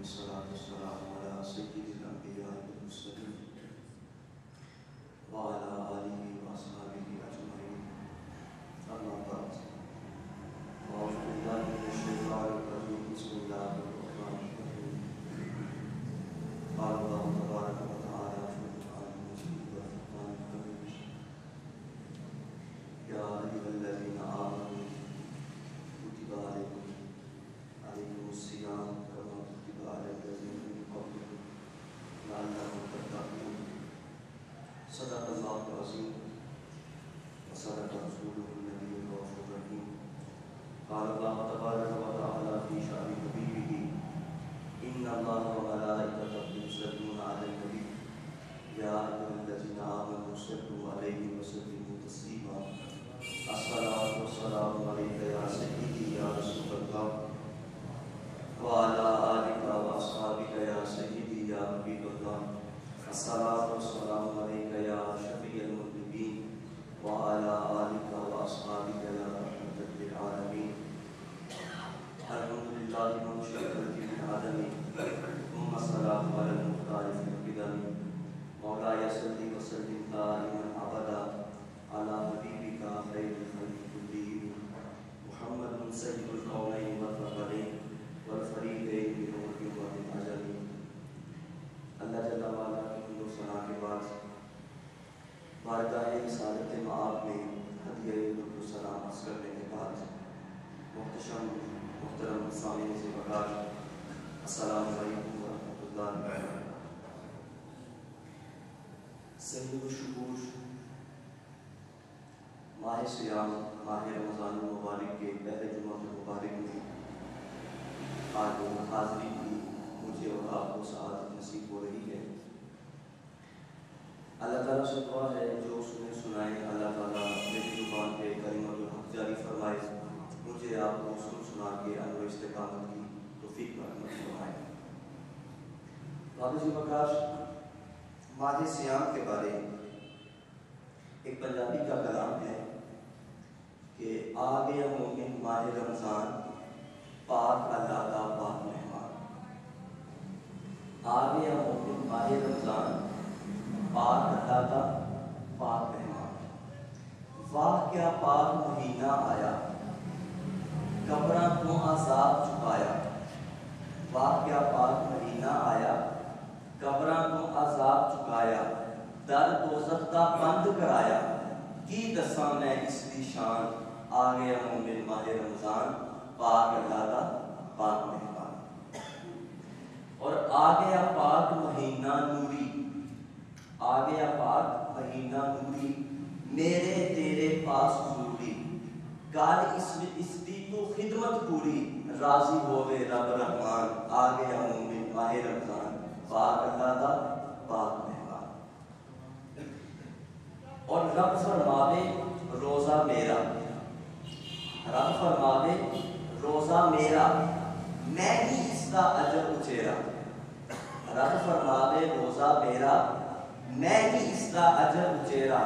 والصلاة والسلام على سيد الأنبياء والمرسلين وعلى آله وأصحابه أجمعين. أما بعد، أعوذ بالله من الشيطان الرجيم. بسم الله الرحمن الرحيم. قال الله تبارك وتعالى في القرآن المجيد والفرقان الحميد: يا أيها الذين آمنوا كتب عليكم الصيام كما كتب على الذين من قبلكم لعلكم تتقون. صدق الله العظيم وصدق رسوله النبي الرحيم. قال الله تبارك وتعالى في شأن حبيبه: إن الله وملائكته يصلون على النبي يا أيها الذين آمنوا صلوا عليه وسلموا تسليما. الصلاة والسلام عليك يا سيدي يا رسول الله وعلى آلك وأصحابك يا سيدي يا حبيب الله. الصلاة والسلام عليك يا شفيع المذنبين وعلى آلك وأصحابك يا رحمة للعالمين. الحمد لله منشأة العالمين، ثم الصلاة على المختار في القدم. مولاي صل وسلم دائما أبدا على حبيبك خير الخلق كلهم محمد سيد الكونين والثقلين والفریقین من العرب والعجم. اللہ جل وعلا کی حمد و ثنا کے بعد بارگاہ رسالت مآب میں ہدیہ درود و سلام عرض کرنے کے بعد محترم سامعین سے بکار السلام علیکم ورحمۃ اللہ وبرکاتہ. سید الشکور ماہ صیام ماہ رمضان المبارک کے پہلے جمعہ مبارک میں آج حاضری کی مجھے اور آپ کو سعادت نصیب ہو رہی ہے. اللہ تعالیٰ سے دعا ہے جو سنائے اللہ تعالیٰ میری زبان پہ کلمۃ الحق جاری فرمائے، مجھے آپ کو سنا کے عمل و استقامت کی توفیق رحمت فرمائے. واپس بکاش ماہ صیام کے بارے ایک پنجابی کا کلام ہے کہ آ گیا مومن ماہ رمضان پاک اللہ کا پاک مہمان. آ گیا مومن ماہ رمضان پاک اللہ کا پاک مہمان. واہ کیا پاک مہینہ آیا قبراں کو عذاب چکایا. واہ کیا پاک مہینہ آیا قبراں کو عذاب چکایا. در دوزخ کا بند کرایا. کی دساں میں اس دی شان آ گیا مومن ماہ رمضان پاک اللہ کا پاک مہمان. اور آ گیا پاک مہینہ نوری. آ گیا پاک مہینہ نوری میرے تیرے پاس ضروری. کال اس دی تو خدمت پوری راضی ہوئے رب رحمان. آ گیا مومن ماہ رمضان پاک اللہ کا پاک مہمان. اور رب فرماوے روزہ میرا. رب فرماوے روزہ میرا میں ہی اس کا اجر اچیرا. رب فرماوے روزہ میرا میں ہی اس کا اجر اچیرا.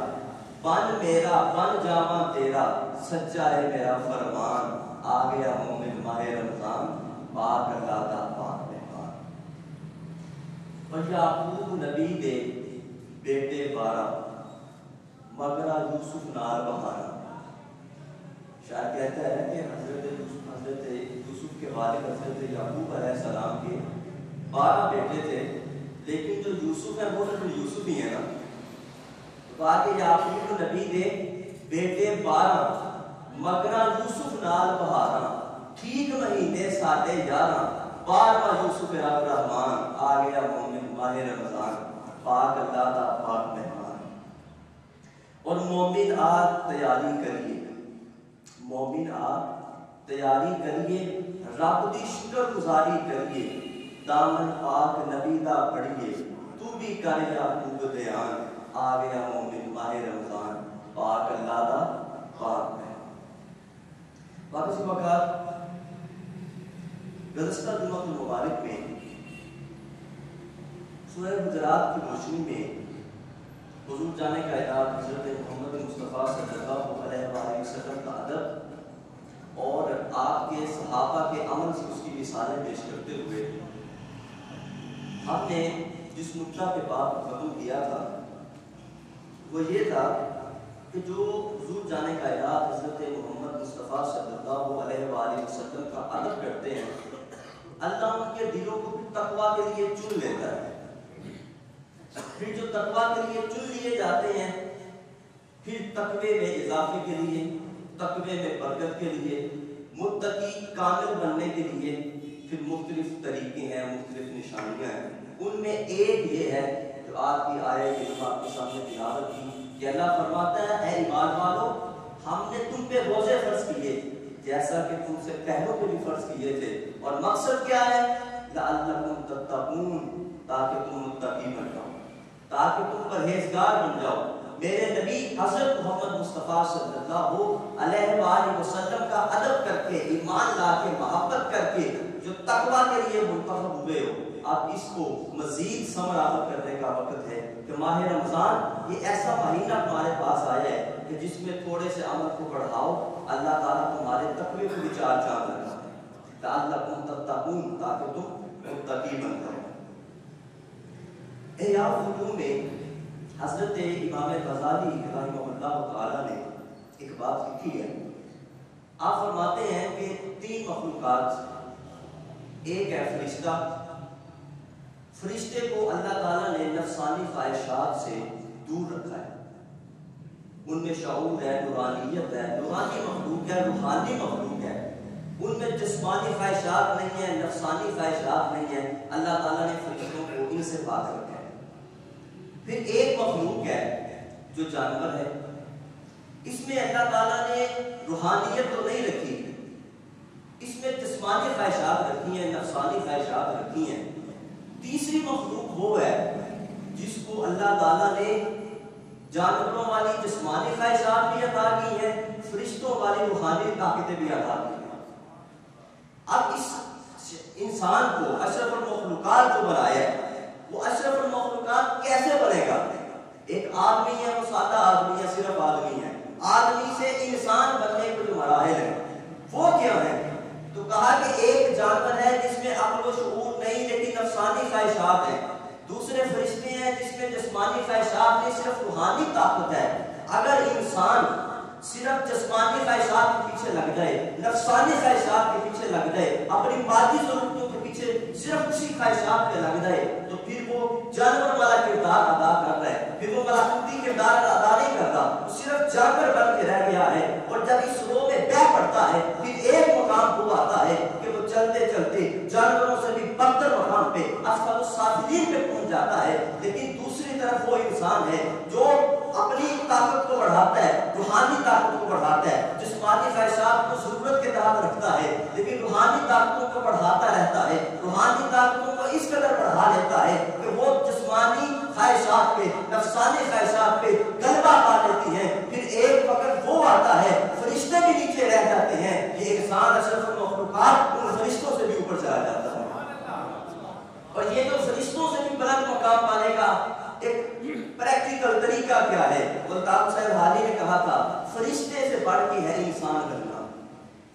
بن میرا بن جاواں تیرا سچا ہے میرا فرمان. آ گیا مومن ماہ رمضان پاک اللہ کا پاک مہمان. اور یعقوب نبی دے بیٹے 12 مگرا یوسف نال بہارا. شاید کہتا ہے کہ حضرت یوسف کے والد حضرت یعقوب علیہ السلام کے 12 بیٹے تھے، لیکن جو یوسف ہے وہ تو یوسف ہی ہے نا. تو کہا کہ یعقوب نبی دے بیٹے 12 مگرا یوسف نال بہارا. ٹھیک مہینے 11.5 12واں یوسف رب رحمان. آ گیا مومن ماہ رمضان پاک اللہ کا پاک مہمان. اور مومن آج تیاری کریے. مومن آپ تیاری کریے رب دی شکر گزاری کریے. دامن پاک نبی دا پڑھیے تو بھی کر یعقوب دیان. آ گیا مومن ماہ رمضان پاک اللہ دا پاک مہمان. واپس وقت گزشتہ جمعہ المبارک میں سورہ حجرات کی روشنی میں حضور جانے کائنات حضرت محمد مصطفیٰ صلی اللہ علیہ وسلم کا ادب اور آپ کے صحابہ کے عمل سے اس کی مثالیں پیش کرتے ہوئے ہم نے جس نقطہ پہ بات ختم کیا تھا وہ یہ تھا کہ جو حضور جانے کائنات حضرت محمد مصطفیٰ صلی اللہ علیہ وآلہ وسلم کا ادب کرتے ہیں، اللہ ان کے دلوں کو تقویٰ کے لیے چن لیتا ہے۔ پھر جو تقویٰ کے لیے چن لیے جاتے ہیں، پھر تقوی میں اضافے کے لیے، تقوی میں برکت کے لیے، متقی کامل بننے کے لیے پھر مختلف طریقے ہیں، مختلف نشانیاں ہیں۔ ان میں ایک یہ ہے جو آج کی آیت کی آپ کے سامنے تلاوت کی کہ اللہ فرماتا ہے اے ایمان والو، ہم نے تم پہ روزے فرض کیے جیسا کہ تم سے پہلوں پہ بھی فرض کیے تھے، اور مقصد کیا ہے؟ لعلکم تتقون، تاکہ تم متقی بن جاؤ، تاکہ تم پرہیزگار بن جاؤ۔ میرے نبی حضرت محمد مصطفیٰ صلی اللہ علیہ وآلہ وسلم کا ادب کر کے، ایمان لا کے، محبت کر کے جو تقویٰ کے لیے منتخب ہوئے ہو، اب اس کو مزید ثمر آمد کرنے کا وقت ہے کہ ماہ رمضان یہ ایسا مہینہ تمہارے پاس آیا ہے کہ جس میں تھوڑے سے عمل کو بڑھاؤ، اللہ تعالیٰ تمہارے تقوی کو بھی چار چاند رکھتا ہے، لعلکم تتقون، تاکہ تم متقی بن جاؤ۔ احیاء العلوم میں حضرت امام غزالی رحمہ اللہ تعالیٰ نے ایک بات لکھی ہے۔ آپ فرماتے ہیں کہ تین مخلوقات، ایک ہے فرشتہ، فرشتے کو اللہ تعالیٰ نے نفسانی خواہشات سے دور رکھا ہے، ان میں شعور ہے، نورانیت ہے، نورانی مخلوق ہے، روحانی مخلوق ہے، ان میں جسمانی خواہشات نہیں ہیں، نفسانی خواہشات نہیں ہیں، اللہ تعالیٰ نے فرشتوں کو ان سے پاک رکھا ہے۔ پھر ایک مخلوق ہے جو جانور ہے، اس میں اللہ تعالیٰ نے روحانیت تو نہیں رکھی، اس میں جسمانی خواہشات رکھی ہیں، نفسانی خواہشات رکھی ہیں۔ تیسری مخلوق وہ ہے جس کو اللہ تعالیٰ نے جانوروں والی جسمانی خواہشات بھی عطا کی ہیں، فرشتوں والی روحانی طاقتیں بھی عطا کی ہیں۔ اب اس انسان کو اشرف المخلوقات جو بنایا ہے، وہ اشرف المخلوقات کیسے بنے گا؟ ایک آدمی ہے، وہ سادہ آدمی ہے، صرف آدمی ہے، آدمی سے انسان بننے کے جو مراحل ہیں وہ کیا ہے؟ تو کہا کہ ایک جانور ہے جس میں عقل و شعور نہیں لیکن نفسانی خواہشات ہیں، دوسرے فرشتے ہیں جس میں جسمانی خواہشات نہیں صرف روحانی طاقت ہے۔ اگر انسان صرف جسمانی خواہشات کے پیچھے لگ جائے، نفسانی خواہشات کے پیچھے لگ جائے، اپنی مادی ضرورتوں کے پیچھے صرف اسی خواہشات پہ لگ جائے، تو پھر وہ جانور والا کردار ادا کر رہا ہے، پھر وہ ملائکتی کردار ادا نہیں کرتا، وہ صرف جانور بن کے رہ گیا ہے۔ اور جب اس رو میں بہ پڑتا ہے، پھر ایک مقام کو آتا ہے کہ وہ چلتے چلتے جانوروں سے بھی بدتر مقام پہ، اسفل السافلین پہ پہنچ جاتا ہے۔ لیکن دوسری طرف وہ انسان ہے جو اپنی طاقت کو بڑھاتا ہے، روحانی طاقت کو بڑھاتا ہے، جسمانی خواہشات کو ضرورت کے تحت رکھتا ہے، لیکن روحانی طاقتوں کو بڑھاتا رہتا ہے، روحانی طاقتوں کو اس قدر بڑھا لیتا ہے کہ وہ جسمانی خواہشات پہ، نفسانی خواہشات پہ غلبہ پا لیتی ہیں۔ پھر ایک وقت وہ آتا ہے، فرشتے بھی نیچے رہ جاتے ہیں، یہ انسان اشرف المخلوقات ان فرشتوں سے بھی اوپر چلا جاتا ہے، اور یہ جو فرشتوں سے بھی بلند مقام پانے کا ایک پریکٹیکل طریقہ کیا ہے؟ الطاف صاحب حالی نے کہا تھا فرشتے سے بڑھ کے ہے انسان بننا،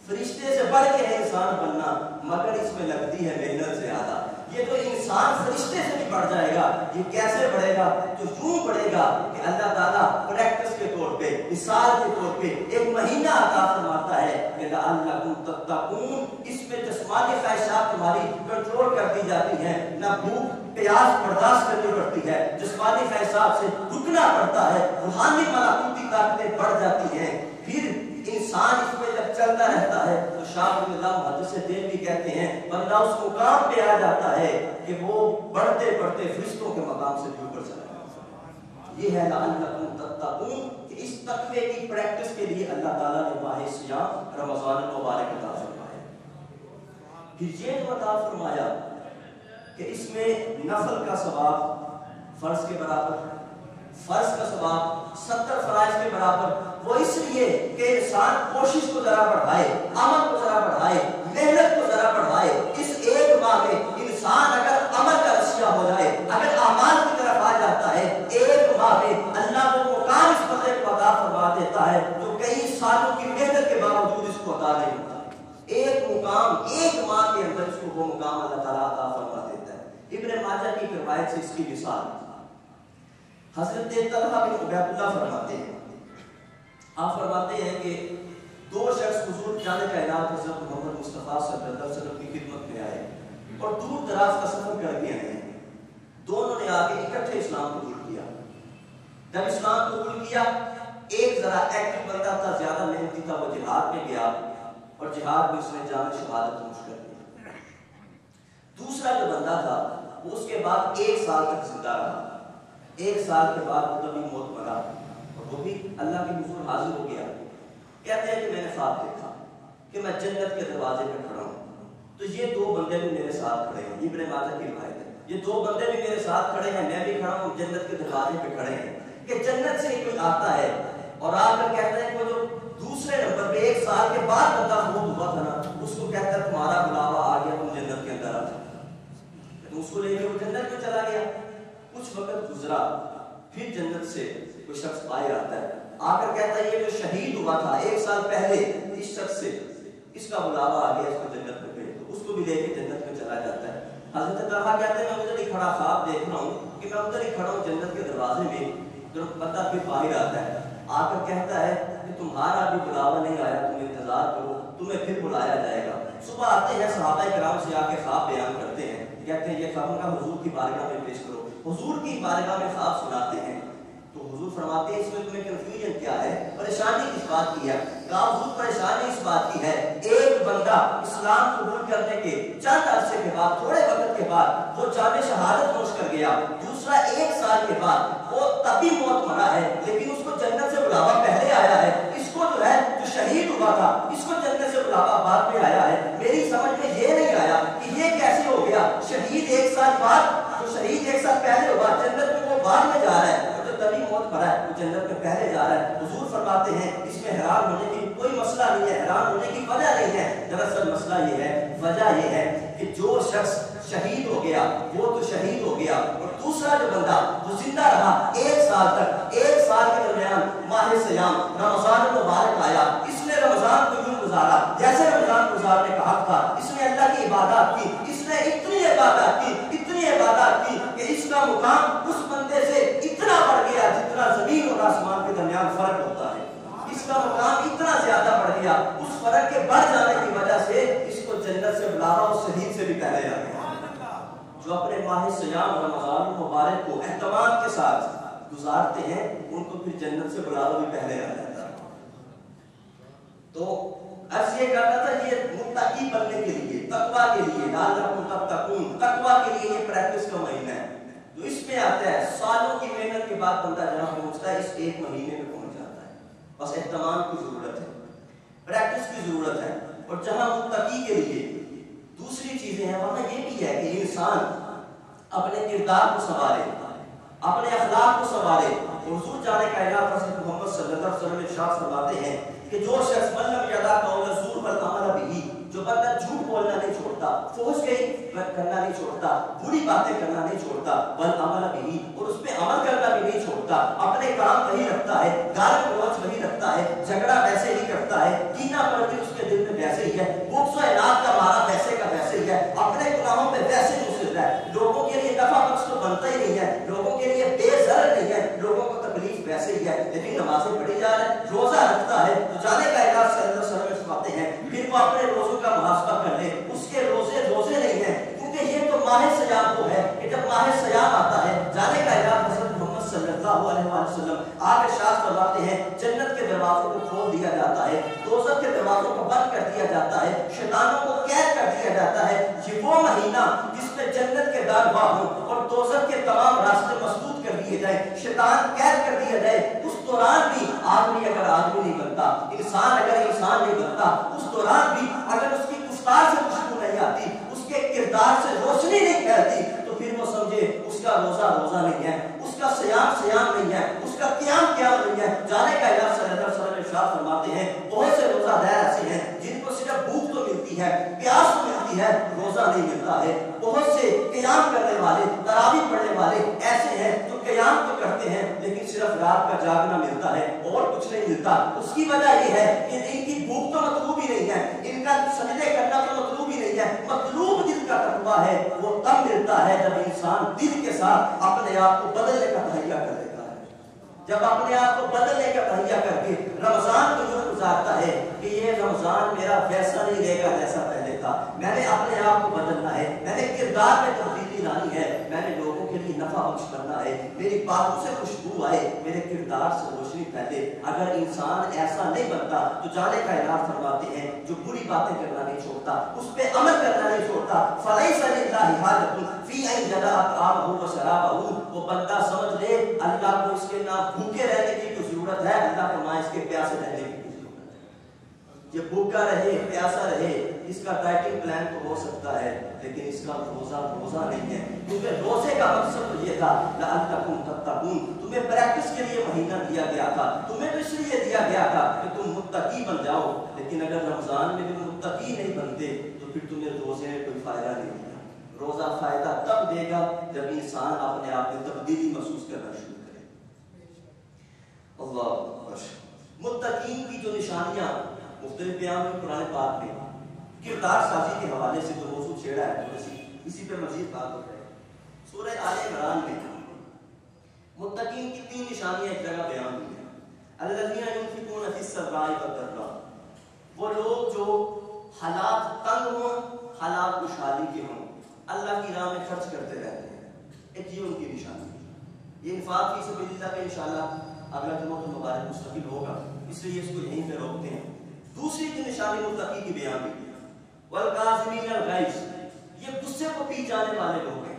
فرشتے سے بڑھ کے ہے انسان بننا، مگر اس میں لگتی ہے محنت زیادہ۔ یہ تو انسان فرشتے سے بھی بڑھ جائے گا، یہ کیسے بڑھے گا؟ تو یوں بڑھے گا کہ اللہ تعالیٰ پریکٹس کے طور پہ، مثال کے طور پہ ایک مہینہ عطا فرماتا ہے کہ لعلکم تتقون، اس میں جسمانی خواہشات تمہاری کنٹرول کر دی جاتی ہیں، نہ بھوک پیاس برداشت کرنی پڑتی ہے، جسمانی خواہشات سے رکنا پڑتا ہے، روحانی ملائکتی طاقتیں بڑھ جاتی ہیں۔ پھر انسان اس میں جب چلتا رہتا ہے تو شاہ اللہ محدث دین بھی کہتے ہیں بندہ اس مقام پہ آ جاتا ہے کہ وہ بڑھتے بڑھتے فرشتوں کے مقام سے بھی اوپر چلا جاتا ہے۔ یہ ہے لعلکم تتقون کہ اس تقوی کی پریکٹس کے لیے اللہ تعالیٰ نے ماہ صیام رمضان المبارک عطا فرمایا۔ پھر یہ جو عطا فرمایا کہ اس میں نفل کا ثواب فرض کے برابر، فرض کا ثواب 70 فرائض کے برابر، وہ اس لیے کہ انسان کوشش کو ذرا بڑھائے، عمل کو ذرا بڑھائے، محنت کو ذرا بڑھائے۔ اس ایک ماہ میں انسان اگر عمل کا رسیا ہو جائے، اگر اعمال کی طرف آ جاتا ہے، ایک ماہ میں اللہ وہ مقام اس بندے کو عطا فرما دیتا ہے جو کئی سالوں کی محنت کے باوجود اس کو عطا نہیں ہوتا۔ ایک مقام ایک ماہ کے اندر اس کو وہ مقام اللہ تعالیٰ عطا فرما دیتا ہے۔ ابن ماجہ کی روایت سے اس کی مثال حضرت طلحہ بن عبید اللہ فرماتے ہیں، آپ فرماتے ہیں کہ دو شخص حضور جانے کا اعلان حضرت محمد مصطفیٰ صلی اللہ علیہ وسلم کی خدمت میں آئے اور دور دراز کا سفر کر کے آئے ہیں۔ دونوں نے آگے اکٹھے اسلام قبول کیا۔ جب اسلام قبول کیا، ایک ذرا ایکٹیو بندہ تھا، زیادہ محنتی تھا، وہ جہاد میں گیا اور جہاد میں اس نے جامع شہادت نوش کر دی۔ دوسرا جو بندہ تھا وہ اس کے بعد 1 سال تک زندہ رہا۔ 1 سال کے بعد وہ کبھی موت مرا اور وہ بھی اللہ کے حضور حاضر ہو گیا۔ کہتے ہیں کہ میں نے خواب دیکھا کہ میں جنت کے دروازے پہ کھڑا ہوں، تو یہ 2 بندے بھی میرے ساتھ کھڑے ہیں۔ ابن ماجہ کی روایت ہے، یہ 2 بندے بھی میرے ساتھ کھڑے ہیں، میں بھی کھڑا ہوں، جنت کے دروازے پہ کھڑے ہیں کہ جنت سے کوئی آتا ہے اور آ کر کہتا ہے کہ وہ جو دوسرے نمبر پہ 1 سال کے بعد بندہ فوت ہوا تھا نا، اس کو کہتا ہے تمہارا بلاوا آ گیا، تم جنت کے اندر آ جاؤ۔ تو اس کو لے کے وہ جنت میں چلا گیا۔ کچھ وقت گزرا، پھر جنت سے کوئی شخص باہر آتا ہے، آ کر کہتا ہے یہ جو شہید ہوا تھا 1 سال پہلے، اس شخص سے اس کا بلاوا آ گیا، اس کو جنت میں بھیج دو۔ اس کو بھی لے کے جنت میں چلا جاتا ہے۔ حضرت طلحہ کہتے ہیں میں ادھر ہی کھڑا خواب دیکھ رہا ہوں کہ میں ادھر ہی کھڑا ہوں جنت کے دروازے میں، جو بندہ پھر باہر آتا ہے، آ کر کہتا ہے کہ تمہارا بھی بلاوا نہیں آیا، تم انتظار کرو، تمہیں پھر بلایا جائے گا۔ صبح آتے ہیں، صحابہ کرام سے آ کے خواب بیان کرتے ہیں، کہتے ہیں یہ خواب کا حضور کی بارگاہ میں پیش کرو۔ حضور کی بارگاہ میں خواب سناتے ہیں تو حضور فرماتے ہیں اس میں تمہیں کنفیوژن کیا ہے، پریشانی کس بات کی ہے؟ کہا حضور پریشانی اس بات کی ہے، ایک بندہ اسلام قبول کرنے کے چند عرصے کے بعد، تھوڑے وقت کے بعد وہ جامع شہادت نوش کر گیا، دوسرا 1 سال کے بعد وہ تبھی موت مرا ہے، لیکن اس کو جنت سے بلاوا پہلے آیا ہے۔ اس کو جو ہے جو شہید ہوا تھا، اس کو جنت سے بلاوا بعد میں آیا ہے۔ میری سمجھ میں یہ نہیں آیا کہ یہ کیسے ہو گیا، شہید 1 سال بعد، جو شہید 1 سال پہلے ہوا جنت میں وہ بعد میں جا رہا ہے، اور جو تبھی موت مرا ہے وہ جنت میں پہلے جا رہا ہے۔ حضور فرماتے ہیں اس میں حیران ہونے کی کوئی مسئلہ نہیں ہے، حیران ہونے کی وجہ نہیں ہے۔ دراصل مسئلہ یہ ہے، وجہ یہ ہے کہ جو شخص شہید ہو گیا وہ تو شہید ہو گیا، اور دوسرا جو بندہ وہ زندہ رہا 1 سال تک، 1 سال کے درمیان ماہ سیام رمضان مبارک آیا، اس نے رمضان کو یوں گزارا جیسے رمضان گزارنے کا حق تھا۔ اس نے اللہ کی عبادات کی، اس نے اتنی عبادات کی، اتنی عبادات کی کہ اس کا مقام اس بندے سے اتنا بڑھ گیا جتنا زمین اور آسمان کے درمیان فرق ہوتا ہے۔ اس کا مقام اتنا زیادہ بڑھ گیا، اس فرق کے بڑھ جانے کی وجہ سے اس کو جنت سے بلاوا اس شہید سے بھی پہلے آ گیا۔ جو اپنے ماہ سیام رمضان مبارک کو اہتمام کے ساتھ گزارتے ہیں ان کو پھر جنت سے بلاوا بھی پہلے آ جاتا ہے۔ تو عرض یہ کرتا تھا یہ متقی بننے کے لیے، تقویٰ کے لیے، لعلکم تتقون، تقویٰ کے لیے یہ پریکٹس کا مہینہ ہے۔ تو اس میں آتا ہے سالوں کی محنت کے بعد بندہ جہاں پہنچتا ہے اس 1 مہینے میں پہنچ جاتا ہے۔ بس اہتمام کی ضرورت ہے، پریکٹس کی ضرورت ہے۔ اور جہاں متقی کے لیے دوسری چیزیں ہیں وہاں یہ بھی ہے کہ انسان اپنے کردار کو سنوارے، اپنے اخلاق کو سنوارے۔ حضور جانے کا اعلان حضرت محمد صلی اللہ علیہ وسلم ارشاد فرماتے ہیں کہ جو شخص من لم یدع قول الزور والعمل بہ، جو بندہ جھوٹ بولنا نہیں چھوڑتا، فحش کرنا نہیں چھوڑتا، بری باتیں کرنا نہیں چھوڑتا، والعمل بہ، اور اس پہ عمل کرنا بھی نہیں چھوڑتا، اپنے کام وہی رکھتا ہے، گال گلوچ وہی رکھتا ہے، جھگڑا ویسے ہی کرتا ہے، کینہ پڑتی اس کے دل میں ویسے ہی ہے، بغض و عناد کا مارا ویسے کا ویسے ہی ہے، اپنے گناہوں پہ ویسے ہی مصر ہے، لوگوں کے لیے نفع بخش تو بنتا ہی نہیں ہے، لوگوں کے لیے بے ضرر نہیں ہے، لوگوں کو تکلیف ویسے ہی ہے، لیکن نمازیں پڑھی جا رہے ہیں، روزہ رکھتا ہے، تو جانے کا اعلان صلی اللہ علیہ وسلم فرماتے ہیں پھر وہ اپنے روزوں کا محاسبہ کر لے، اس کے روزے نہیں ہیں، کیونکہ یہ تو ماہ سیام کو ہے کہ جب ماہ سیام آتا ہے جانے کا اعلان حضرت محمد صلی اللہ علیہ وسلم آپ ارشاد فرماتے ہیں جنت کے دروازوں کو کھول دیا جاتا ہے، دوزخ کے دروازوں کو بند کر دیا جاتا ہے، شیطانوں کو قید کر دیا جاتا ہے۔ یہ وہ مہینہ جس میں جنت کے در باہ ہوں اور دوزخ کے تمام راستے مسدود کر دیے جائیں، شیطان قید کر دیا جائے، اس دوران بھی آدمی اگر آدمی نہیں بنتا، انسان اگر انسان نہیں بنتا، اس دوران بھی اگر اس کی گفتار سے خوشبو نہیں آتی، اس کے کردار سے روشنی نہیں پھیلتی، تو پھر وہ سمجھے اس کا روزہ نہیں ہے، اس کا سیام نہیں ہے، اس کا قیام نہیں ہے۔ جانے کا اعلان صلی اللہ علیہ وسلم ارشاد فرماتے ہیں بہت سے روزہ دار ایسے ہیں جن کو صرف بھوک تو ملتی ہے، پیاس تو ملتی ہے، روزہ روزہ نہیں ملتا ہے. بہت سے قیام کرنے والے, تراویح پڑھنے والے ایسے ہیں جو قیام تو کرتے ہیں لیکن صرف رات کا جاگنا ملتا ہے اور کچھ نہیں ملتا. اس کی وجہ یہ ہے کہ ان کی بھوک تو مطلوب ہی نہیں ہے, ان کا سجدے کرنا تو مطلوب ہی نہیں ہے. مطلوب دل کا تقویٰ ہے, وہ تب ملتا ہے جب انسان دل کے ساتھ اپنے آپ کو بدلنے کا تہیہ کر لیتا ہے. جب اپنے آپ کو بدلنے کا تہیہ کر کے رمضان کو یوں گزارتا ہے کہ یہ رمضان میرا ویسا نہیں رہے گا جیسا پہلے تھا, میں نے اپنے آپ کو بدلنا ہے, میں نے کردار میں تبدیلی لانی ہے, میں نے لوگوں کے لیے نفع بخش کرنا ہے, میری باتوں سے خوشبو آئے, میرے کردار سے روشنی پھیلے. اگر انسان ایسا نہیں بنتا تو جانے کا اعلان فرماتے ہیں جو بری باتیں کرنا نہیں چھوڑتا, اس پہ عمل کرنا نہیں چھوڑتا, فَلَيْسَ لِلَّهِ حَاجَةٌ فِي أَن يَدَعَ طَعَامَهُ وَشَرَابَهُ, وہ بندہ سمجھ لے اللہ کو اس کے نہ بھوکے رہنے کی کوئی ضرورت ہے, اللہ کو نہ اس کے پیاسے رہنے کی کوئی ضرورت ہے. یہ بھوکا رہے, پیاسا رہے, اس کا ڈائٹنگ پلان تو ہو سکتا ہے لیکن اس کا روزہ نہیں ہے. کیونکہ روزے کا مقصد تو یہ تھا لعلکم تتقون, تمہیں پریکٹس کے لیے مہینہ دیا گیا تھا, تمہیں تو اس لیے دیا گیا تھا کہ تم متقی بن جاؤ. لیکن اگر رمضان میں بھی متقی نہیں بنتے تو پھر تمہیں روزے میں کوئی فائدہ نہیں دیا. روزہ فائدہ تب دے گا جب انسان اپنے آپ میں تبدیلی محسوس کرنا شروع کرے. اللہ اکبر. متقین کی جو نشانیاں مختلف بیان میں قرآن پاک میں کردار سازی کے حوالے سے جو موضوع چھیڑا ہے اسی پہ مزید بات ہو جائے. سورہ آل عمران میں متقین کی 3 نشانیاں ایک جگہ بیان ہوئی ہیں. الذین ينفقون فی السراء والضراء, وہ لوگ جو حالات تنگ ہوں, حالات خوشحالی کے ہوں, اللہ کی راہ میں خرچ کرتے رہتے ہیں. ایک یہ ان کی نشانی ہے. یہ انفاق فی سبیل اللہ پہ انشاءاللہ اگلا جمعہ مبارک مستقل ہوگا, اس لیے اس کو یہیں پہ روکتے ہیں. دوسری کی نشانی متقی کی بیان ہوئی ہے والکاظمین الغیظ, یہ غصے کو پی جانے والے لوگ ہیں.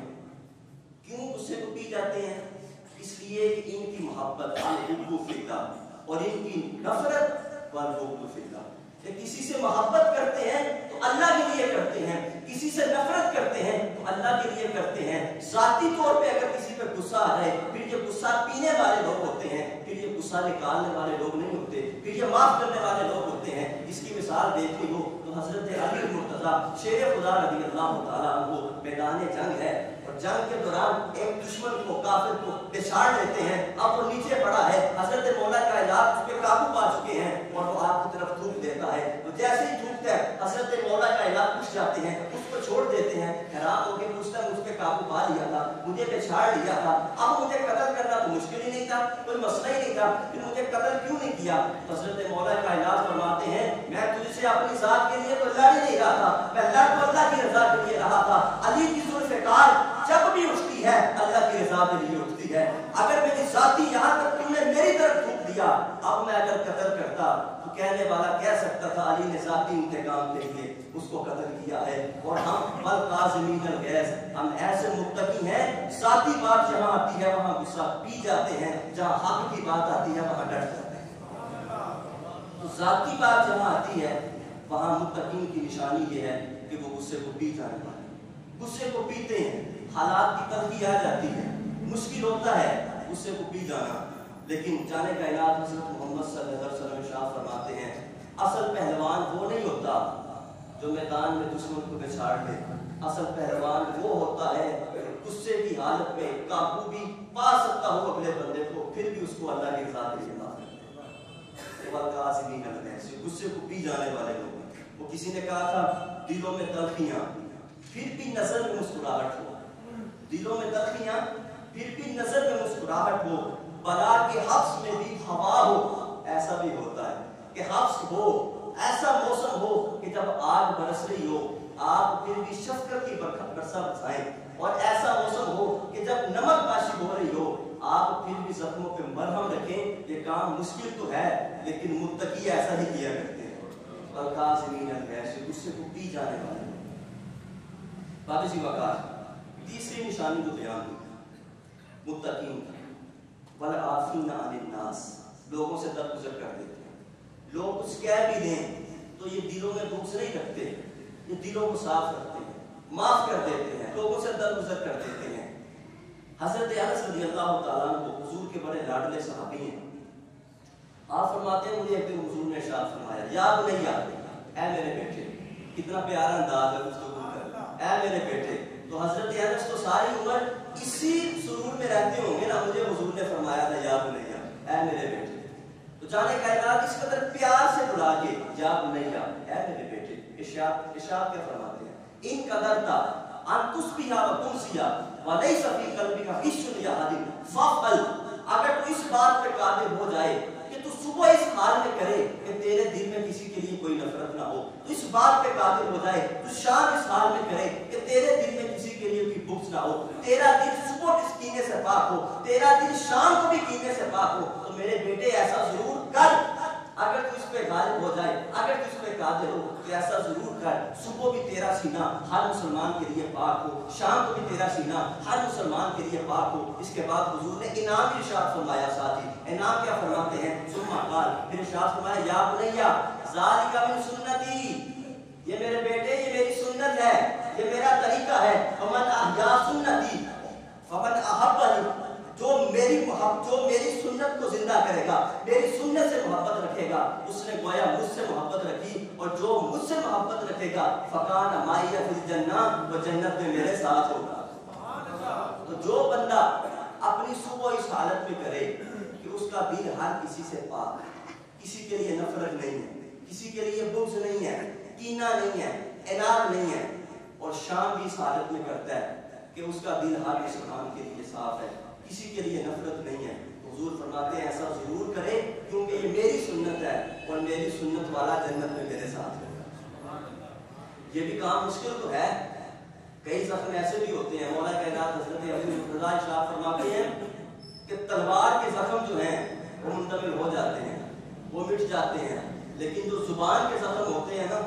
کیوں غصے کو پی جاتے ہیں؟ اس لیے کہ ان کی محبت الحب فی اللہ اور ان کی نفرت والبغض فی اللہ. کہ کسی سے محبت کرتے ہیں تو اللہ کے لیے کرتے ہیں, کسی سے نفرت کرتے ہیں تو اللہ کے لیے کرتے ہیں. ذاتی طور پہ اگر کسی پہ غصہ آ جائے پھر یہ غصہ پینے والے لوگ ہوتے ہیں, پھر یہ غصہ نکالنے والے لوگ نہیں ہوتے, پھر یہ معاف کرنے والے لوگ ہوتے ہیں. اس کی مثال دیکھنی ہو تو حضرت علی مرتضیٰ شیر خدا رضی اللہ تعالیٰ عنہ میدان جنگ ہے, اور جنگ کے دوران ایک دشمن کو, کافر کو پچھاڑ لیتے ہیں. اب وہ نیچے پڑا ہے, حضرت مولا کا علاج اس پہ قابو پا چکے ہیں اور وہ آپ کی طرف تھوک دیتا ہے. تو جیسے ہی تھوکتا ہے حضرت مولا کا علاج اٹھ جاتے ہیں, اس کو چھوڑ دیتے ہیں. حیران ہو کے پوچھتا ہے مجھ پہ قابو پا لیا تھا, مجھے پچھاڑ لیا تھا, اب مجھے قتل کرنا تو مشکل ہی نہیں تھا, کوئی مسئلہ ہی نہیں تھا, پھر مجھے قتل کیوں نہیں کیا؟ حضرت مولا کا علاج فرماتے ہیں میں تجھ سے اپنی ذات کے لیے تو لڑ ہی نہیں رہا تھا, میں لڑ تو اللہ کی رضا کے لیے رہا تھا. علی کی ذوالفقار جب بھی اٹھتی ہے اللہ کی رضا کے لیے اٹھتی ہے. اگر میری ذاتی یہاں تک تم نے میری طرف تھوک دیا, اب میں اگر قتل کرتا تو کہنے والا کہہ سکتا تھا علی نے ذاتی انتقام کے لیے اس کو قتل کیا ہے. اور ہم والکاظمین الغیظ, ہم ایسے متقی ہیں ذاتی بات جہاں آتی ہے وہاں غصہ پی جاتے ہیں, جہاں حق کی بات آتی ہے وہاں ڈٹ جاتے ہیں. تو ذاتی بات جہاں آتی ہے وہاں متقین کی نشانی یہ ہے کہ وہ غصے کو پی جانے والے, غصے کو پیتے ہیں. حالات کی تلخی آ جاتی ہے, مشکل ہوتا ہے غصے کو پی جانا, لیکن جانے کا اعلان حضرت محمد صلی اللہ علیہ وسلم ارشاد فرماتے ہیں اصل پہلوان وہ نہیں ہوتا جو میدان میں دشمن کو پچھاڑ دے, اصل پہلوان وہ ہوتا ہے غصے کی حالت میں قابو بھی پا سکتا ہو اگلے بندے کو, پھر بھی اس کو اللہ کی رضا کے لیے معاف کر دے. والکاظمین الغیظ, غصے کو پی جانے والے لوگ. وہ کسی نے کہا تھا دلوں میں تلخیاں پھر بھی نظر میں مسکراہٹ ہو, دلوں میں تلخیاں پھر بھی نظر میں مسکراہٹ ہو, بلا کے حبس میں بھی ہوا ہو. ایسا بھی ہوتا ہے کہ حبس ہو, ایسا موسم ہو کہ جب آگ برس رہی ہو آپ پھر بھی شفقت کی برسا برسائیں, اور ایسا موسم ہو کہ جب نمک پاشی ہو رہی ہو آپ پھر بھی زخموں پہ مرہم رکھیں. یہ کام مشکل تو ہے لیکن متقی ایسا ہی کیا کرتے ہیں. والکاظمین الغیظ, غصے کو پی جانے والے. تیسری نشانی جو بیان ہوئی متقین والعافین عن الناس, لوگوں سے درگزر کر دیتے ہیں. لوگ کچھ کہہ بھی دیں تو یہ دلوں میں بغض نہیں رکھتے, یہ دلوں کو صاف رکھتے ہیں, معاف کر دیتے ہیں, لوگوں سے درگزر کر دیتے ہیں. حضرت انس رضی اللہ تعالیٰ عنہ حضور کے بڑے لاڈلے صحابی ہیں. آپ فرماتے ہیں مجھے ایک دن حضور نے ارشاد فرمایا یا بنیا, اے میرے بیٹے, کتنا پیارا انداز ہے گفتگو کا, اے میرے بیٹے. تو حضرت انس تو ساری عمر اسی سرور میں رہتے ہوں گے نا. مجھے حضور نے فرمایا تھا یا بنیا اے میرے بیٹے. تو جانے کائنات اس قدر پیار سے بلا کے یا بنیا اے میرے بیٹے. ارشاد کیا فرماتے ہیں؟ ان قدر تھا ان تصبح و تمسیا وليس في قلبك غش یا حد فافعل. اگر تو اس بات پہ قادر ہو جائے کہ تو صبح اس حال میں کرے کہ تیرے دل میں کسی کے لیے کوئی نفرت نہ ہو, تو اس بات پہ قادر ہو جائے تو شام اس حال میں کرے کہ تیرے دل میں کسی کے لیے کوئی بغض نہ ہو, تیرا دل صبح اس کینے سے پاک ہو, تیرا دل شام کو بھی کینے سے پاک ہو, تو میرے بیٹے ایسا ضرور کر. اگر تو اس پہ غالب ہو جائے, اگر تو اس پہ قادر ہو تو ایسا ضرور کر, صبح بھی تیرا سینہ ہر مسلمان کے لیے پاک ہو, شام کو بھی تیرا سینہ ہر مسلمان کے لیے پاک ہو. اس کے بعد حضور نے انعام ارشاد فرمایا. ساتھی انعام کیا فرماتے ہیں؟ ثم قال, پھر ارشاد فرمایا یا بنیا ذالک من سنتی, یہ میرے بیٹے یہ میری سنت ہے, یہ میرا طریقہ ہے. فمن احیا سنتی فمن احبنی, جو میری سنت کو زندہ کرے گا, میری سنت سے محبت رکھے گا, اس نے گویا مجھ سے محبت رکھی, اور جو مجھ سے محبت رکھے گا فکان معی فی الجنہ, وہ جنت میں میرے ساتھ ہوگا. تو جو بندہ اپنی صبح اس حالت میں کرے کہ اس کا دل ہر کسی سے پاک ہے, کسی کے لیے نفرت نہیں ہے, کسی کے لیے بغض نہیں ہے, کینہ نہیں ہے, عناد نہیں ہے, اور شام بھی اس حالت میں کرتا ہے کہ اس کا دل ہر مسلمان کے لیے صاف ہے, کسی کے لیے نفرت نہیں ہے. حضور فرماتے ہیں ایسا ضرور کرے کیونکہ یہ میری سنت ہے, اور میری سنت والا جنت میں میرے ساتھ ہوگا. یہ بھی کام مشکل تو ہے, کئی زخم ایسے بھی ہوتے ہیں. مولا کائنات حضرت ابو مرتضیٰ ارشاد فرماتے ہیں کہ تلوار کے زخم جو ہیں وہ منتقل ہو جاتے ہیں, وہ مٹ جاتے ہیں, لیکن جو زبان کے زخم ہوتے ہیں نا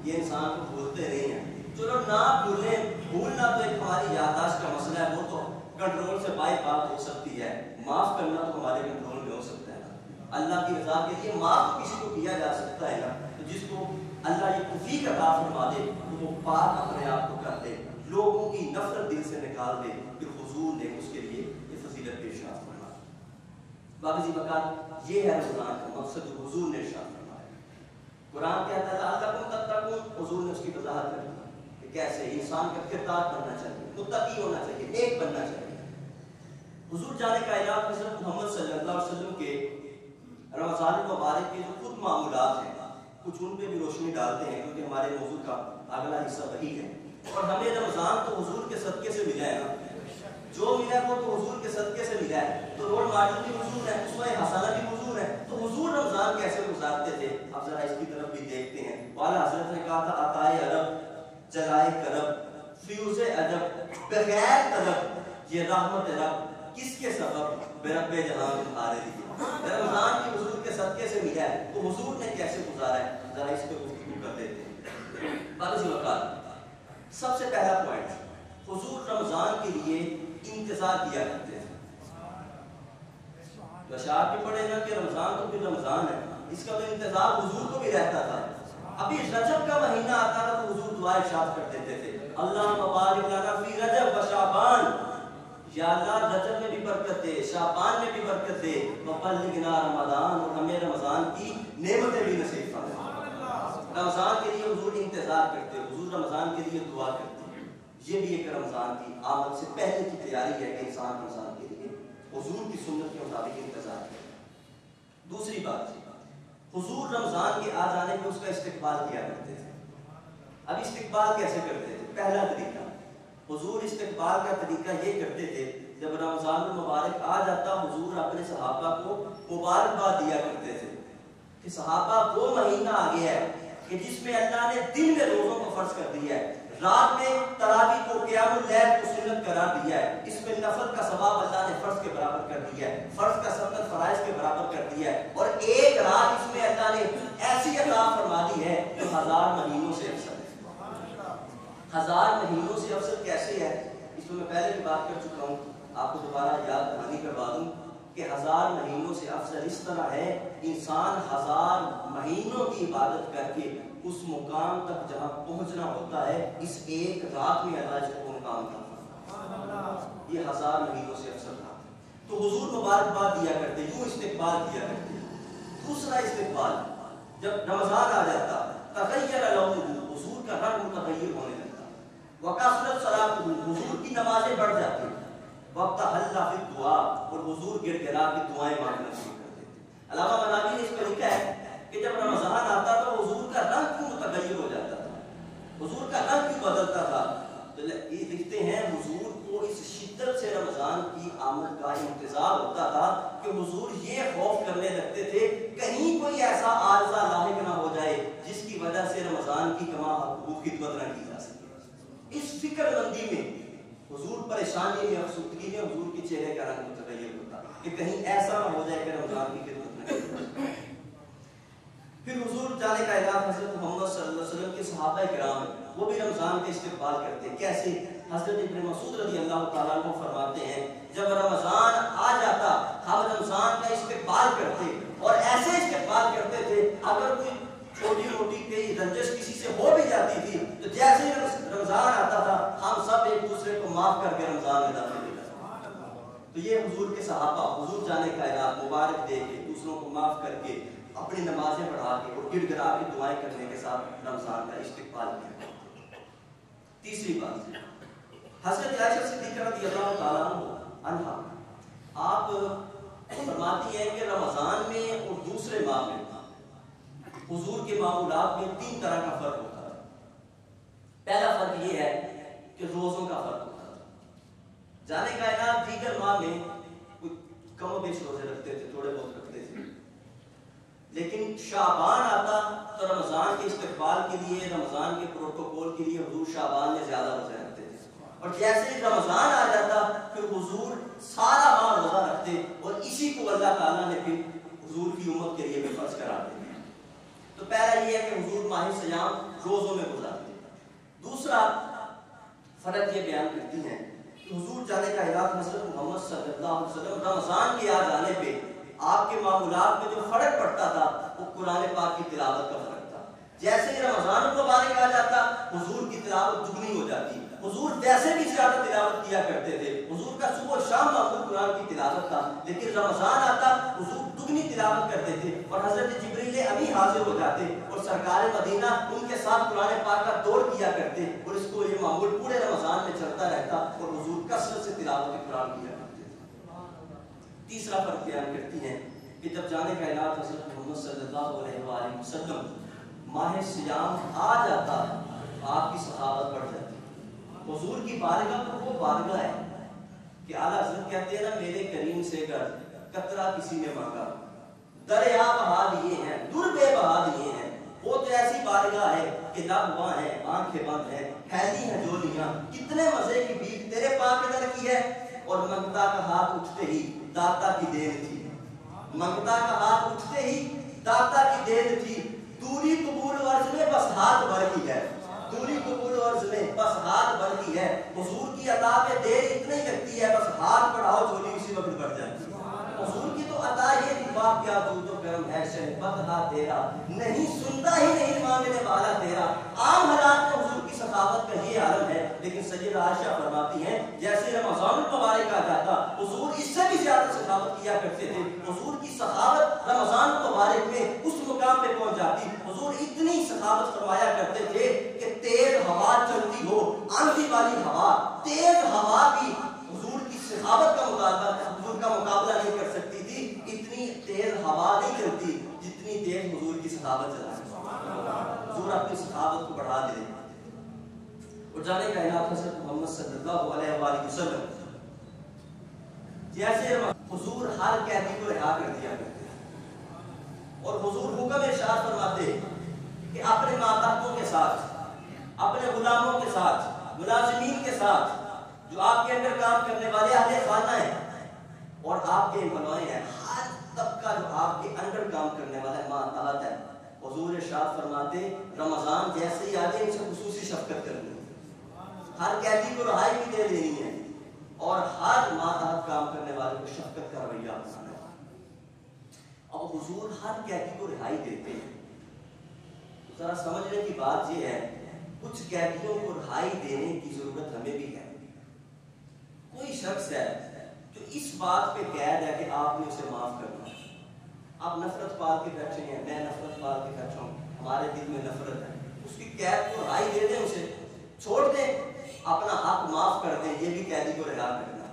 یہ انسان کو بھولتے نہیں ہیں. چلو نہ بھولیں, بھولنا تو ایک ہماری یادداشت کا مسئلہ ہے, وہ تو کنٹرول سے بائی بات ہو سکتی ہے, معاف کرنا تو ہمارے کنٹرول میں ہو سکتا ہے. اللہ کی رضا کے لیے معاف کسی کو کیا جا سکتا ہے نا, تو جس کو اللہ یہ توفیق عطا فرما دے تو وہ پاک اپنے آپ کو کر دے, لوگوں کی نفرت دل سے نکال دے. پھر حضور نے اس کے لیے یہ فضیلت پیش فرمایا. باقی بات یہ ہے رمضان کا مقصد جو حضور نے ارشاد فرمایا. قرآن کہتا ہے لعلکم تتقون, حضور نے اس کی وضاحت کر دی کہ کیسے انسان کا کردار بننا چاہیے, متقی ہونا چاہیے, نیک بننا چاہیے. حضور جانے کائنات حضرت محمد صلی اللہ علیہ وسلم کے رمضان المبارک کے جو خود معمولات ہیں کچھ ان پہ بھی روشنی ڈالتے ہیں, کیونکہ ہمارے موضوع کا اگلا حصہ وہی ہے. اور ہمیں رمضان تو حضور کے صدقے سے ملا ہے نا, جو ملا ہے وہ تو حضور کے صدقے سے ملا ہے. تو رول ماڈل بھی حضور ہے, اسوہ حسنہ بھی حضور ہے. تو حضور رمضان کیسے گزارتے تھے اب ذرا اس کی طرف بھی دیکھتے ہیں. والا حضرت نے کہا تھا عطائے عرب جلائے کرب فیوز ادب بغیر طلب یہ رحمت رب کس کے سبب برب جہاں تمہارے لیے. رمضان کی حضور کے صدقے سے ملا ہے, تو حضور نے کیسے گزارا ہے ذرا اس پہ گفتگو کر دیتے ہیں. بعض اوقات سب سے پہلا پوائنٹ, حضور رمضان کے لیے انتظار کیا کرتے تھے. اشعار بھی پڑھے نا کہ رمضان تو پھر رمضان ہے, اس کا تو انتظار حضور کو بھی رہتا تھا. ابھی رجب کا مہینہ آتا تھا تو حضور دعا ارشاد کر دیتے تھے اللہ مبارک لنا فی رجب و شعبان, یا اللہ رجب میں بھی برکت دے, شعبان میں بھی برکت دے, وبلغنا رمضان, اور ہمیں رمضان کی نعمتیں بھی نصیب فرما. رمضان کے لیے حضور انتظار کرتے, حضور رمضان کے لیے دعا کرتے. یہ بھی ایک رمضان کی آمد سے پہلے کی تیاری ہے کہ انسان رمضان کے لیے حضور کی سنت کے مطابق انتظار کرے. دوسری بات, حضور رمضان کے آ جانے پہ اس کا استقبال کیا کرتے تھے. اب استقبال کیسے کرتے تھے؟ پہلا طریقہ, حضور استقبال کا طریقہ یہ کرتے تھے جب رمضان المبارک آ جاتا حضور اپنے صحابہ کو مبارکباد دیا کرتے تھے کہ صحابہ وہ مہینہ آ گیا ہے کہ جس میں اللہ نے دن میں روزوں کو فرض کر دیا ہے, رات میں تراویح کو قیام اللیل کو سنت قرار دیا ہے, اس میں نفل کا ثواب اللہ نے فرض کے برابر کر دیا ہے, فرض کا سنت فرائض کے برابر کر دیا ہے, اور ایک رات اس میں اللہ نے ایسی عطا فرما دی ہے جو 1000 مہینوں سے افضل ہے. 1000 مہینوں سے افضل کیسے ہے اس میں پہلے بھی بات کر چکا ہوں, آپ کو دوبارہ یاد دہانی کروا دوں کہ 1000 مہینوں سے افضل اس طرح ہے انسان 1000 مہینوں کی عبادت کر کے اس مقام تک جہاں پہنچنا ہوتا ہے اس ایک رات میں اللہ اس کو مقام تھا. یہ 1000 مہینوں سے افضل تھا. تو حضور مبارکباد دیا کرتے, یوں استقبال کیا کرتے. دوسرا استقبال, جب رمضان آ جاتا تغیر لونہ, حضور کا رنگ متغیر ہونے لگتا. وکثرت صلاۃ، حضور کی نمازیں بڑھ جاتی، وقت حلہ فی الدعاء، اور حضور گڑ گڑا کے دعائیں مانگنا شروع کر دیتے۔ علامہ مناوی نے اس پہ لکھا ہے کہ جب رمضان آتا تو حضور کا رنگ کیوں متغیر ہو جاتا تھا، حضور کا رنگ کیوں بدلتا تھا؟ تو یہ لکھتے ہیں حضور کو اس شدت سے رمضان کی آمد کا انتظار ہوتا تھا کہ حضور یہ خوف کرنے لگتے تھے کہیں کوئی ایسا عارضہ لاحق نہ ہو جائے جس کی وجہ سے رمضان کی کما حقوق خدمت نہ کی جا سکے۔ اس فکر مندی میں، حضور پریشانی میں، افسردگی میں، حضور کے چہرے کا رنگ متغیر ہوتا کہ کہیں ایسا نہ ہو جائے کہ رمضان کی خدمت نہ کی جا سکے۔ پھر حضور جانے کا اعلان حضرت محمد صلی اللہ علیہ وسلم کے صحابہ کرام وہ بھی رمضان کے استقبال کرتے ہیں۔ کیسے؟ حضرت ابن مسعود رضی اللہ تعالیٰ عنہ فرماتے ہیں جب رمضان آ جاتا ہم رمضان کا استقبال کرتے اور ایسے استقبال کرتے تھے اگر کوئی چھوٹی موٹی کئی رنجش کسی سے ہو بھی جاتی تھی تو جیسے ہی رمضان آتا تھا ہم سب ایک دوسرے کو معاف کر کے رمضان میں داخل ہو جاتے۔ تو یہ حضور کے صحابہ حضور جانے کا اعلان مبارک دے کے دوسروں کو معاف کر کے اپنی نمازیں پڑھا کے اور گڑ گڑا کے دعائیں کرنے کے ساتھ رمضان کا استقبال کیا۔ تیسری بات، حضرت عائشہ صدیقہ رضی اللہ تعالیٰ عنہا آپ فرماتی ہیں کہ رمضان میں اور دوسرے ماہ میں حضور کے معمولات میں 3 طرح کا فرق ہوتا ہے۔ پہلا فرق یہ ہے کہ روزوں کا فرق ہوتا ہے۔ جانے کا اعلان دیگر ماہ میں کوئی کم و بیش روزے رکھتے تھے، تھوڑے بہت رکھتے تھے، لیکن شعبان آتا تو رمضان کے استقبال کے لیے، رمضان کے پروٹوکول کے لیے حضور شعبان میں زیادہ روزے رکھتے تھے، اور جیسے رمضان آ جاتا پھر حضور سارا ماہ روزہ رکھتے اور اسی کو اللہ تعالیٰ نے پھر حضور کی امت کے لیے بھی فرض قرار دیا۔ تو پہلا یہ ہے کہ حضور ماہ سیام روزوں میں گزارتے۔ دوسرا فرق یہ بیان کرتی ہیں کہ حضور جانے کا اعلان حضرت محمد صلی اللہ علیہ وسلم رمضان کے آ جانے پہ آپ کے معمولات میں جو فرق پڑتا تھا وہ قرآن پاک کی تلاوت کا فرق تھا۔ جیسے ہی رمضان مبارک آ جاتا حضور کی تلاوت دگنی ہو جاتی، حضور ویسے بھی زیادہ تلاوت کیا کرتے تھے، حضور کا صبح و شام معمول قرآن کی تلاوت تھا، لیکن رمضان آتا حضور دگنی تلاوت کرتے تھے اور حضرت جبریل ابھی حاضر ہو جاتے اور سرکار مدینہ ان کے ساتھ قرآن پاک کا دور کیا کرتے اور اس کو یہ معمول پورے رمضان میں چلتا رہتا اور حضور کثرت سے تلاوت قرآن کیا کرتے تھے۔ تیسرا فرق بیان کرتی ہیں کہ جب جانے کا اعلان حضرت محمد صلی اللہ علیہ وآلہ وسلم ماہ سیام آ جاتا آپ کی صحابت بڑھ جاتی۔ حضور کی بارگاہ پر وہ بارگاہ ہے کہ اعلیٰ حضرت کہتے ہیں نا میرے کریم سے گر قطرہ کسی نے مانگا، دریا بہا لیے ہیں، در بے بہا لیے ہیں۔ وہ تو ایسی بارگاہ ہے کہ لب وہاں ہے، آنکھیں بند ہیں، پھیلی ہیں جولیاں، کتنے مزے کی بیت تیرے پاک در کی ہے، اور منگتا کا ہاتھ اٹھتے ہی داتا کی دین تھی، منگتا کا ہاتھ اٹھتے ہی داتا کی دین تھی، دوری قبول عرض میں بس ہاتھ بھر کی ہے، دوری قبول عرض میں بس ہاتھ بھر کی ہے۔ حضور کی عطا میں دیر اتنی لگتی ہے بس ہاتھ بڑھاؤ جھولی اسی وقت بڑھ جاتی ہے۔ حضور کی تو عطا یہ تھی باپ کیا جود و کرم ہے شہبت ہا تیرا، نہیں سنتا ہی نہیں مانگنے والا تیرا۔ عام حالات میں حضور کی سخاوت کا یہ عالم ہے، لیکن سیدہ عائشہ فرماتی ہیں جیسے رمضان المبارک آ جاتا حضور اس سے بھی زیادہ سخاوت کیا کرتے تھے۔ حضور کی سخاوت رمضان المبارک میں اس مقام پہ پہنچ جاتی، حضور اتنی سخاوت فرمایا کرتے تھے کہ تیز ہوا چلتی ہو، آندھی والی ہوا، تیز ہوا بھی حضور کی سخاوت کا حضور کا مقابلہ نہیں کر سکتی تھی۔ اتنی تیز ہوا نہیں چلتی جتنی تیز حضور کی سخاوت چلا سکتی۔ حضور اپنی سخاوت کو بڑھا دے اور جانے کا اعلان حضرت محمد صلی اللہ علیہ وآلہ وسلم جیسے حضور ہر قیدی کو رہا کر دیا کرتے اور حضور حکم ارشاد فرماتے کہ اپنے ماتحتوں کے ساتھ، اپنے غلاموں کے ساتھ، ملازمین کے ساتھ جو آپ کے اندر کام کرنے والے اہل خانہ ہیں اور آپ کے امپلائے ہیں، ہر طبقہ جو آپ کے اندر کام کرنے والا ہے ماتحت ہے، حضور ارشاد فرماتے رمضان جیسے ہی آگے ان سے خصوصی شفقت کرنی ہے، ہر قیدی کو رہائی بھی دے دینی ہے اور ہر ماتحت کام کرنے والے کو شفقت کا رویہ اپنانا ہے۔ اب حضور ہر قیدی کو رہائی دیتے ہیں، ذرا سمجھنے کی بات یہ ہے کچھ قیدیوں کو رہائی دینے کی ضرورت ہمیں بھی ہے۔ کوئی شخص ہے جو اس بات پہ قید ہے کہ آپ نے اسے معاف کرنا ہے، آپ نفرت پال کے بیٹھے ہیں، میں نفرت پال کے بیٹھا ہوں، ہمارے دل میں نفرت ہے، اس کی قید کو رہائی دے دیں، اسے چھوڑ دیں، اپنا حق معاف کر دیں، یہ بھی قیدی کو رہا کرنا،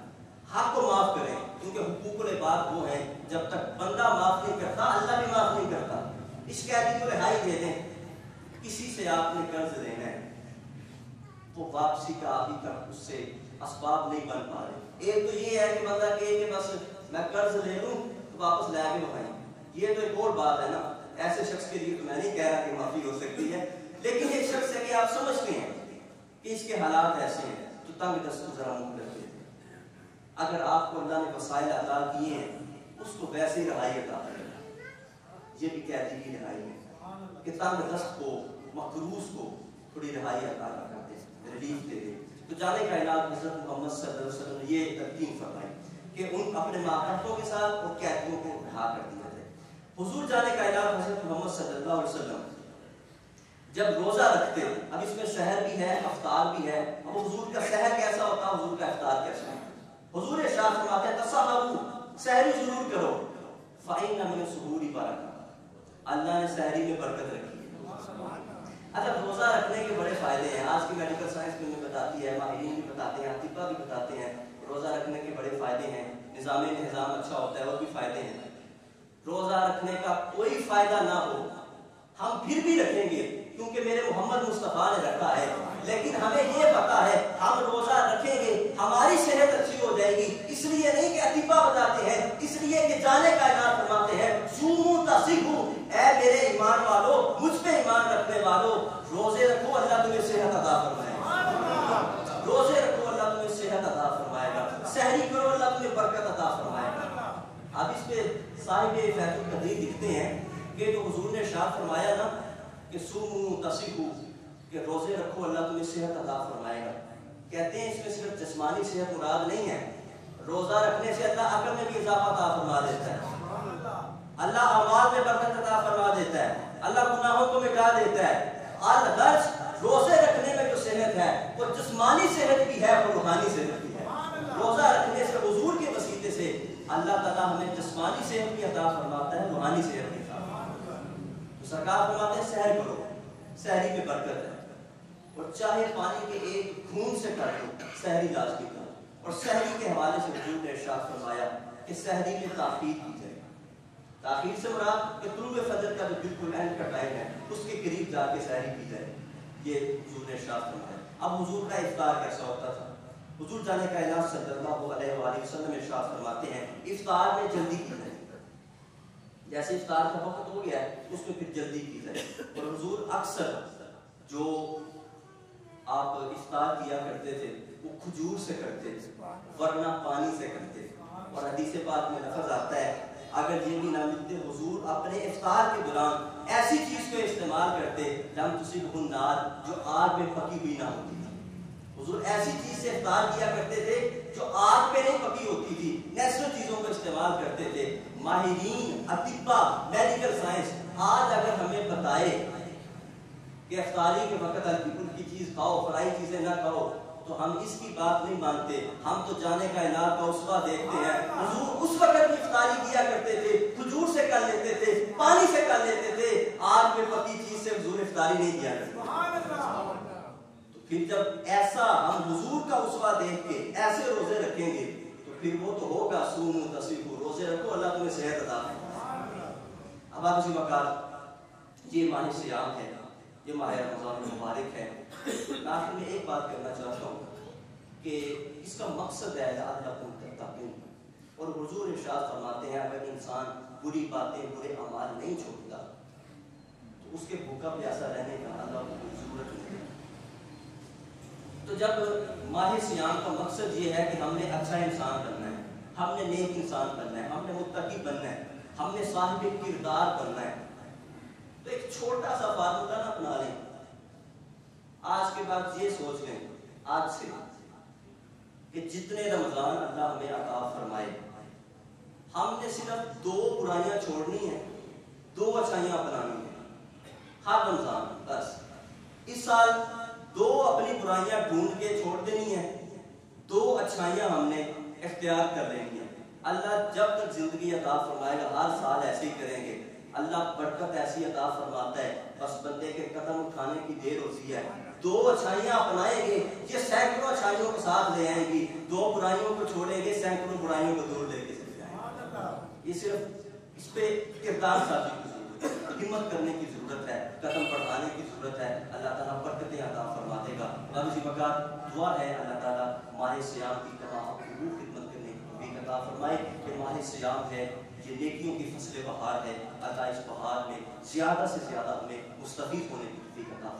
حق کو معاف کریں، کیونکہ حقوق العباد وہ ہیں جب تک بندہ معاف نہیں کرتا اللہ بھی معاف نہیں کرتا۔ اس قیدی کو رہائی دے دیں۔ کسی سے آپ نے قرض لینا ہے، وہ واپسی کا ابھی تک اس سے اسباب نہیں بن پا رہے۔ ایک تو یہ ہے کہ بندہ کہے کہ بس میں قرض لے لوں تو واپس لے کے بتائیں، یہ تو ایک اور بات ہے نا، ایسے شخص کے لیے تو میں نہیں کہہ رہا کہ معافی ہو سکتی ہے، لیکن ایک شخص ہے کہ آپ سمجھتے ہیں کہ اس کے حالات ایسے ہیں تو تنگ دست کو ذرا منہ کرتے ہیں، اگر آپ کو اللہ نے وسائل عطا کیے ہیں اس کو ویسے ہی رہائی عطا کریں۔ یہ بھی قیدی کی رہائی ہے کہ تنگ دست کو، مقروض کو تھوڑی رہائی عطا کرتے ہیں، ریلیف دے دیں۔ تو جانے کا اعلان حضرت محمد صلی اللہ علیہ وسلم نے یہ ترتیب فرمائی کہ ان اپنے ماتحتوں کے ساتھ اور قیدیوں کو رہا کر دیا جائے۔ حضور جانے کا اعلان حضرت محمد صلی اللہ علیہ وسلم جب روزہ رکھتے، اب اس میں سحر بھی ہے افطار بھی ہے، اب حضور کا سحر کیسا ہوتا، حضور کا افطار کیسا ہوتا؟ حضور ارشاد فرماتے ہیں تسحروا، سحری ضرور کرو، فإن من السحور برکۃ، اللہ نے سحری میں برکت رکھی ہے۔ اچھا، روزہ رکھنے کے بڑے فائدے ہیں، آج کی میڈیکل سائنس میں بتاتی ہے، ماہرین بھی بتاتے ہیں، اطباء بھی بتاتے ہیں، روزہ رکھنے کے بڑے فائدے ہیں، نظام اچھا ہوتا ہے، اور بھی فائدے ہیں۔ روزہ رکھنے کا کوئی فائدہ نہ ہو ہم پھر بھی رکھیں گے کیونکہ میرے محمد مصطفیٰ نے رکھا ہے، لیکن ہمیں یہ پتا ہے ہم روزہ رکھیں گے ہماری صحت اچھی ہو جائے گی، اس لیے نہیں کہ اطباء بتاتے ہیں، اس لیے کہ جانے کا اعلان فرماتے ہیں صوموا تصحوا، اے میرے ایمان والو، مجھ پہ ایمان رکھنے والو، روزے رکھو اللہ تمہیں صحت عطا فرمائے گا، روزے رکھو اللہ تمہیں صحت عطا فرمائے گا، سحری کرو اللہ تمہیں برکت عطا فرمائے گا۔ اب اس پہ صاحب فیض القدیر لکھتے ہیں کہ جو حضور نے ارشاد فرمایا نا کہ صوموا تصحوا، کہ روزے رکھو اللہ تمہیں صحت عطا فرمائے گا، کہتے ہیں اس میں صرف جسمانی صحت مراد نہیں ہے، روزہ رکھنے سے اللہ عقل میں بھی اضافہ عطا فرما دیتا ہے، اللہ اعمال میں برکت عطا فرما دیتا ہے، اللہ گناہوں کو مٹا دیتا ہے۔ الغرض روزے رکھنے میں جو صحت ہے وہ جسمانی صحت بھی ہے اور روحانی صحت بھی ہے۔ روزہ رکھنے سے حضور کے وسیلے سے اللہ تعالیٰ ہمیں جسمانی صحت بھی عطا فرماتا ہے، روحانی صحت بھی عطا فرماتا ہے۔ تو سرکار فرماتے ہیں سحر کرو، سحری میں برکت ہے، اور چاہے پانی کے ایک گھونٹ سے کر دو سحری لازمی کرو۔ اور سحری کے حوالے سے حضور نے ارشاد فرمایا کہ سحری میں تاخیر کی جائے، تاخیر سے مراد کہ طلوع فجر کا جو بالکل اینڈ کا ٹائم ہے اس کے قریب جا کے سحری کی جائے، یہ حضور نے ارشاد فرمایا۔ اب حضور کا افطار کیسا ہوتا تھا؟ حضور جانے کا اعلان صلی اللہ علیہ وآلہ وسلم ارشاد فرماتے ہیں افطار میں جلدی کی جائے، جیسے افطار کا وقت ہو گیا ہے اس میں پھر جلدی کی جائے۔ اور حضور اکثر جو آپ افطار کیا کرتے تھے وہ کھجور سے کرتے تھے ورنہ پانی سے کرتے تھے، اور حدیث پاک میں لفظ آتا ہے اگر یہ بھی نہ ملتے حضور اپنے افطار کے دوران ایسی چیز کو استعمال کرتے لم تصبہ النار، جو آگ میں پکی ہوئی نہ ہوتی تھی۔ حضور ایسی چیز سے افطار کیا کرتے تھے جو آگ پہ نہیں پکی ہوتی تھی، نیچرل چیزوں کو استعمال کرتے تھے۔ ماہرین اطباء میڈیکل سائنس آج اگر ہمیں بتائے کہ افطاری کے وقت ہلکی پھلکی چیز کھاؤ، فرائی چیزیں نہ کھاؤ، تو ہم اس کی بات نہیں مانتے، ہم تو جانے کا اعلان کا اسوہ دیکھتے ہیں۔ حضور اس وقت بھی افطاری کیا کرتے تھے، کھجور سے کر لیتے تھے، پانی سے کر لیتے تھے، آگ میں پکی چیز سے حضور افطاری نہیں کیا کرتے۔ تو پھر جب ایسا ہم حضور کا اسوہ دیکھ کے ایسے روزے رکھیں گے تو پھر وہ تو ہوگا صوموا تصحوا، روزے رکھو اللہ تمہیں صحت عطا فرمائے۔ اب آپ اسی وقت یہ ماہ صیام ہے، یہ ماہ رمضان مبارک ہے، آخر میں ایک بات کرنا چاہتا ہوں کہ اس کا مقصد ہے لعلکم تتقون، اور حضور ارشاد فرماتے ہیں اگر انسان بری باتیں برے اعمال نہیں چھوڑتا تو اس کے بھوکا پیاسا رہنے کا اللہ کو کوئی ضرورت نہیں ہے۔ تو جب ماہ صیام کا مقصد یہ ہے کہ ہم نے اچھا انسان بننا ہے، ہم نے نیک انسان بننا ہے، ہم نے متقی بننا ہے، ہم نے صاحب کردار بننا ہے، تو ایک چھوٹا سا فارمولہ نہ اپنا لیں، آج کے بعد یہ سوچ لیں آج سے کہ جتنے رمضان اللہ ہمیں عطا فرمائے ہم نے صرف 2 برائیاں چھوڑنی ہیں، 2 اچھائیاں اپنانی ہیں ہر رمضان، بس اس سال 2 اپنی برائیاں ڈھونڈ کے چھوڑ دینی ہیں، 2 اچھائیاں ہم نے اختیار کر لینی ہیں۔ اللہ جب تک زندگی عطا فرمائے گا ہر سال ایسے ہی کریں گے، اللہ برکت ایسی عطا فرماتا ہے، بس بندے ایک ایک قدم اٹھانے کی دیر ہوتی ہے. 2 اچھائیاں اپنائیں گے یہ سینکڑوں اچھائیوں کو ساتھ لے آئیں گی. 2 برائیوں کو چھوڑیں گے سینکڑوں برائیوں کو دور لے کے چلے جائیں گے. یہ صرف اس پہ کردار سازی کی ضرورت ہے, ہمت کرنے کی ضرورت ہے, قدم بڑھانے کی ضرورت ہے. اللہ تعالیٰ برکتیں عطا فرما دے گا. رب اسی وقت دعا ہے اللہ تعالیٰ ماہ سیام کی تمام خدمت کرنے کی توفیق عطا فرمائے کہ ماہ سیام ہے یہ نیکیوں کی فصل بہار ہے. اللہ اس بہار میں زیادہ سے زیادہ ہمیں مستفید ہونے کی توفیق عطا